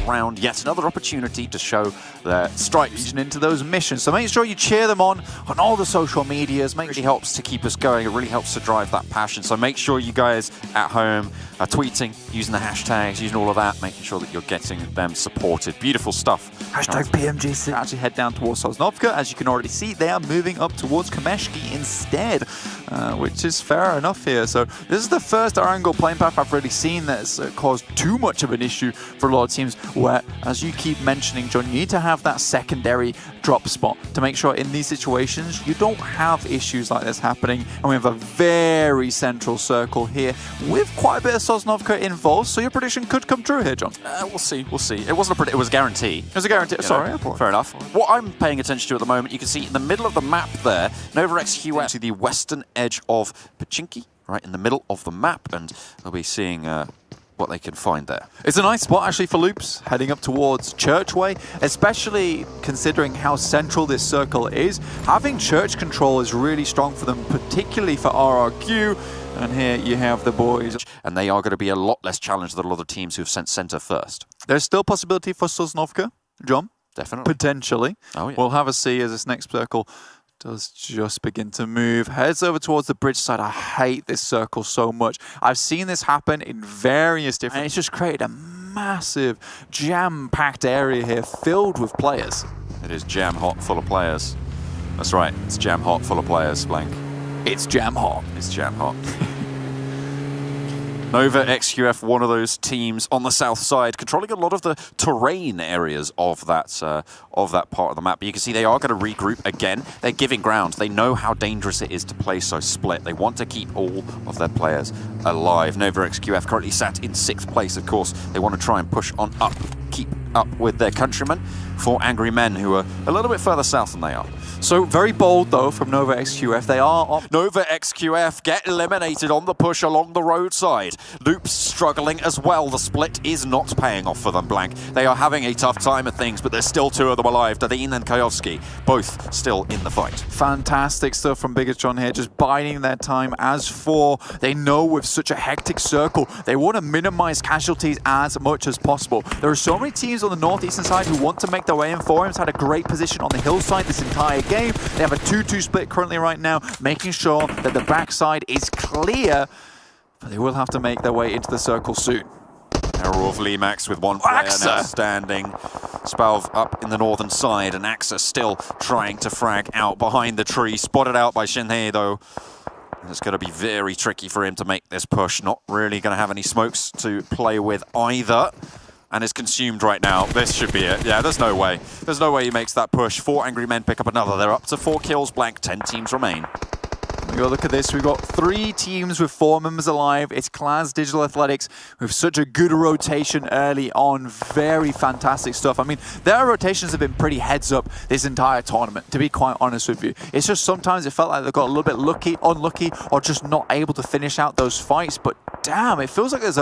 round. Yet another opportunity to show their stripes into those missions. So make sure you cheer them on all the social medias. It really helps to keep us going. It really helps to drive that passion. So make sure you guys at home are tweeting, using the hashtags, using all of that, making sure that you're getting them supported. Beautiful stuff. Hashtag PMGC. Actually head down towards Sosnovka. As you can already see, they are moving up towards Kameshki instead, which is fair enough here. So this is the first Erangel playing path I've really seen that's caused too much of an issue for a lot of teams where, as you keep mentioning, John, you need to have that secondary drop spot to make sure in these situations you don't have issues like this happening. And we have a very central circle here with quite a bit of Sosnovka involved, so your prediction could come true here, John. We'll see, we'll see. It wasn't a prediction, it was a guarantee. It was a guarantee. Sorry, fair enough. What I'm paying attention to at the moment, you can see in the middle of the map there, NovaXQF to the western edge of Pachinki, right in the middle of the map, and we'll be seeing what they can find there. It's a nice spot actually for Loops, heading up towards Churchway, especially considering how central this circle is. Having church control is really strong for them, particularly for RRQ. And here you have the boys. And they are going to be a lot less challenged than a lot of teams who've sent center first. There's still possibility for Sosnovka, John. Definitely. Potentially. Oh, yeah. We'll have a see as this next circle does just begin to move. Heads over towards the bridge side. I hate this circle so much. I've seen this happen in various different... And it's just created a massive jam-packed area here filled with players. It is jam-hot full of players. That's right. It's jam-hot full of players, Blank. It's jam-hot. It's jam-hot. NovaXQF, one of those teams on the south side, controlling a lot of the terrain areas of that part of the map. But you can see they are going to regroup again. They're giving ground. They know how dangerous it is to play so split. They want to keep all of their players alive. NovaXQF currently sat in 6th place, of course. They want to try and push on up, keep up with their countrymen. 4 angry men who are a little bit further south than they are. So very bold though from NovaXQF. They are on. NovaXQF get eliminated on the push along the roadside. Loops struggling as well. The split is not paying off for them, Blank. They are having a tough time of things, but there's still 2 of them alive. Dadine and Kajowski, both still in the fight. Fantastic stuff from Bigatron here, just biding their time. As for, they know with such a hectic circle, they want to minimize casualties as much as possible. There are so many teams on the northeastern side who want to make their way in. Forum's had a great position on the hillside this entire game. They have a 2-2 split currently right now, making sure that the backside is clear, but they will have to make their way into the circle soon. Error of Limax with 1 player now standing. Spalv up in the northern side, and Axa still trying to frag out behind the tree. Spotted out by Shinhei, though. It's going to be very tricky for him to make this push. Not really going to have any smokes to play with either. And is consumed right now. This should be it. Yeah, there's no way. There's no way he makes that push. 4 angry men pick up another. They're up to 4 kills, Blank. 10 teams remain. We go look at this. We've got 3 teams with 4 members alive. It's Clans Digital Athletics with such a good rotation early on. Very fantastic stuff. I mean, their rotations have been pretty heads up this entire tournament, to be quite honest with you. It's just sometimes it felt like they got a little bit unlucky, or just not able to finish out those fights. But damn, it feels like there's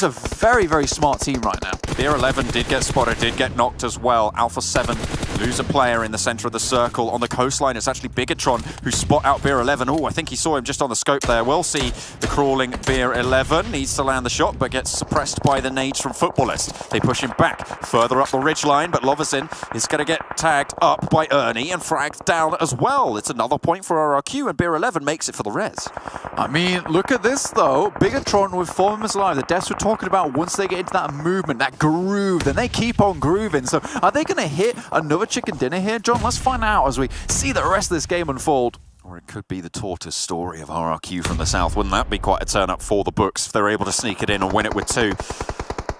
a very, very smart team right now. Beer 11 did get spotted, did get knocked as well. Alpha 7 lose a player in the center of the circle. On the coastline, it's actually Bigatron who spot out Beer 11. Oh, I think he saw him just on the scope there. We'll see the crawling Beer 11. Needs to land the shot, but gets suppressed by the nades from Footballist. They push him back further up the ridgeline, but Loverson is going to get tagged up by Ernie and fragged down as well. It's another point for RRQ, and Beer 11 makes it for the res. I mean, look at this though. Bigatron with 4 members alive. The devs were talking about once they get into that movement, that groove, then they keep on grooving. So are they going to hit another chicken dinner here, John? Let's find out as we see the rest of this game unfold. Or it could be the tortoise story of RRQ from the south. Wouldn't that be quite a turn up for the books if they're able to sneak it in and win it with 2?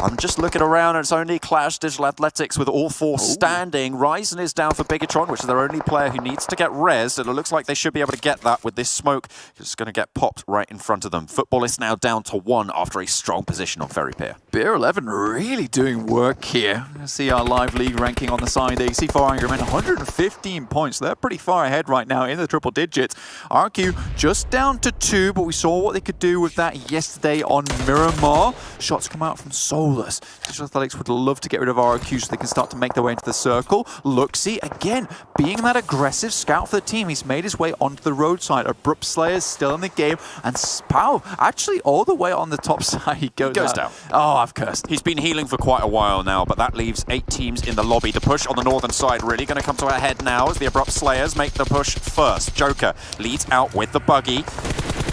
I'm just looking around, and it's only Clash Digital Athletics with all 4 standing. Ryzen is down for Bigatron, which is their only player who needs to get res. And it looks like they should be able to get that with this smoke. It's going to get popped right in front of them. Football is now down to 1 after a strong position on Ferry Pier. Beer 11 really doing work here. See our live league ranking on the side there. You see 4 angry men, 115 points. They're pretty far ahead right now in the triple digits. RQ just down to 2, but we saw what they could do with that yesterday on Miramar. Shots come out from so soulless. Digital Athletics would love to get rid of ROQ so they can start to make their way into the circle. Luxy, again, being that aggressive scout for the team, he's made his way onto the roadside. Abrupt Slayer's still in the game, and Spau, actually all the way on the top side, he goes down. Oh, I've cursed. He's been healing for quite a while now, but that leaves 8 teams in the lobby. The push on the northern side really going to come to a head now as the Abrupt Slayers make the push first. Joker leads out with the buggy.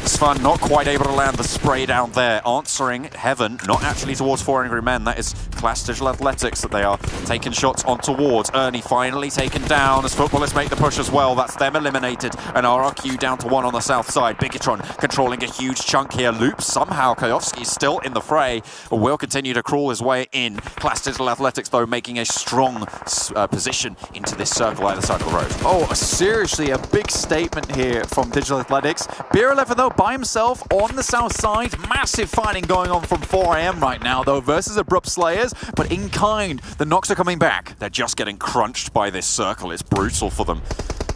Svan not quite able to land the spray down there, answering Heaven, not actually towards 4 Angry Men. That is Class Digital Athletics that they are taking shots on towards. Ernie finally taken down as Footballers make the push as well. That's them eliminated, and RRQ down to 1 on the south side. Bigatron controlling a huge chunk here. Loop somehow, Kayovsky still in the fray, but will continue to crawl his way in. Class Digital Athletics, though, making a strong position into this circle either side of the road. Oh, seriously, a big statement here from Digital Athletics. Beer 11, though, by himself on the south side. Massive fighting going on from 4 AM right now, though, versus Abrupt Slayers. But in kind, the knocks are coming back. They're just getting crunched by this circle. It's brutal for them.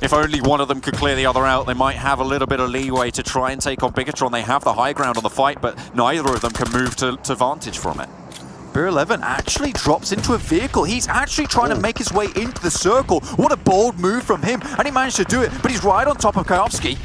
If only one of them could clear the other out, they might have a little bit of leeway to try and take on Bigatron. They have the high ground on the fight, but neither of them can move to vantage from it. Beer 11 actually drops into a vehicle. He's actually trying to make his way into the circle. What a bold move from him. And he managed to do it, but he's right on top of Kayovsky.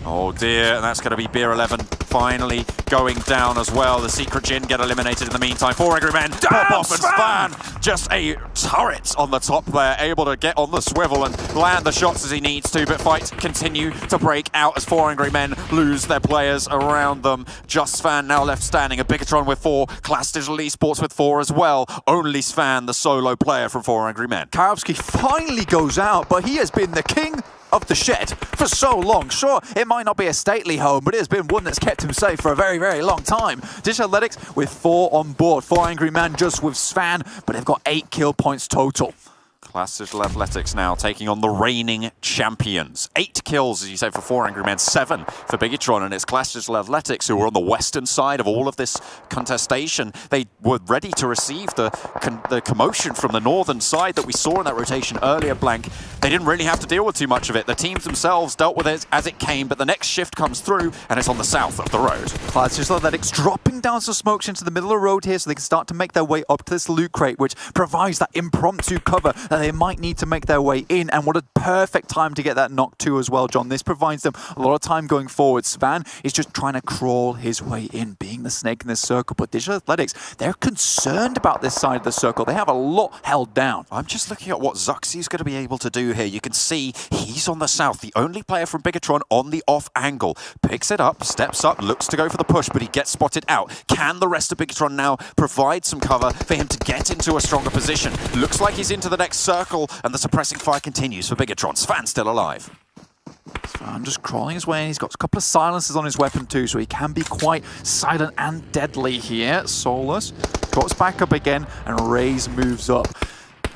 Oh dear, and that's going to be Beer 11 finally going down as well. The Secret Jin get eliminated in the meantime. 4 Angry Men pop off, and Svan, just a turret on the top there, able to get on the swivel and land the shots as he needs to, but fights continue to break out as 4 Angry Men lose their players around them. Just Svan now left standing, a Bigatron with 4, Class Digital Esports with 4 as well. Only Svan, the solo player from 4 Angry Men. Kayovsky finally goes out, but he has been the king of the shed for so long. Sure, it might not be a stately home, but it has been one that's kept him safe for a very, very long time. Digital Athletics with 4 on board. 4 Angry Men just with Svan, but they've got 8 kill points total. Class Digital Athletics now taking on the reigning champions. 8 kills, as you say, for 4 Angry Men, 7 for Bigatron, and it's Class Digital Athletics who were on the western side of all of this contestation. They were ready to receive the commotion from the northern side that we saw in that rotation earlier, Blank. They didn't really have to deal with too much of it. The teams themselves dealt with it as it came, but the next shift comes through, and it's on the south of the road. Class Digital Athletics dropping down some smokes into the middle of the road here so they can start to make their way up to this loot crate, which provides that impromptu cover that they might need to make their way in, and what a perfect time to get that knock too as well, John. This provides them a lot of time going forward. Svan is just trying to crawl his way in, being the snake in this circle, but Digital Athletics, they're concerned about this side of the circle. They have a lot held down. I'm just looking at what Zuxy's going to be able to do here. You can see he's on the south, the only player from Bigatron on the off angle. Picks it up, steps up, looks to go for the push, but he gets spotted out. Can the rest of Bigatron now provide some cover for him to get into a stronger position? Looks like he's into the next circle, and the suppressing fire continues for Bigatron. Svan still alive. Svan just crawling his way in. He's got a couple of silencers on his weapon too, so he can be quite silent and deadly here. Soulless drops back up again, and Raze moves up.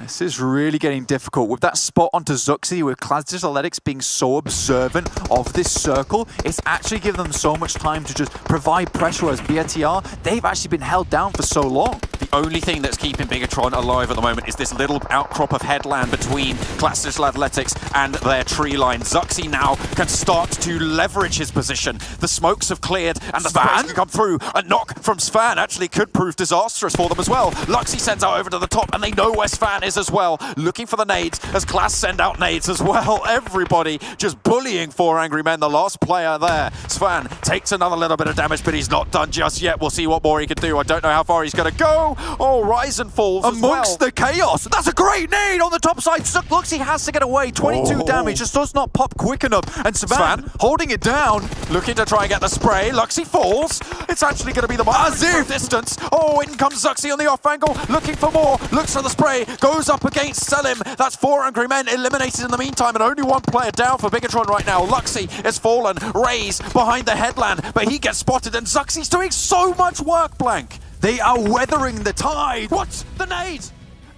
This is really getting difficult. With that spot onto Zuxy, with Class Digital Athletics being so observant of this circle, it's actually given them so much time to just provide pressure, as BTR, they've actually been held down for so long. The only thing that's keeping Bigatron alive at the moment is this little outcrop of headland between Class Digital Athletics and their tree line. Zuxy now can start to leverage his position. The smokes have cleared, and the Svan can come through. A knock from Svan actually could prove disastrous for them as well. Luxy sends out over to the top, and they know where Svan is as well, looking for the nades as Class send out nades as well. Everybody just bullying 4 Angry Men, the last player there. Svan takes another little bit of damage, but he's not done just yet. We'll see what more he can do. I don't know how far he's going to go. Oh, Ryzen falls amongst the chaos. That's a great nade on the top side. Luxy has to get away. 22 damage, just does not pop quick enough. And Svan holding it down, looking to try and get the spray. Luxy falls. It's actually going to be the distance. Oh, in comes Zuxy on the off angle, looking for more. Looks for the spray, goes up against Selim. That's 4 Angry Men eliminated in the meantime, and only 1 player down for Bigatron right now. Luxy has fallen. Raze behind the headland, but he gets spotted, and Zuxy's doing so much work, Blank. They are weathering the tide. What? The nade!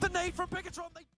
The nade from Bigatron!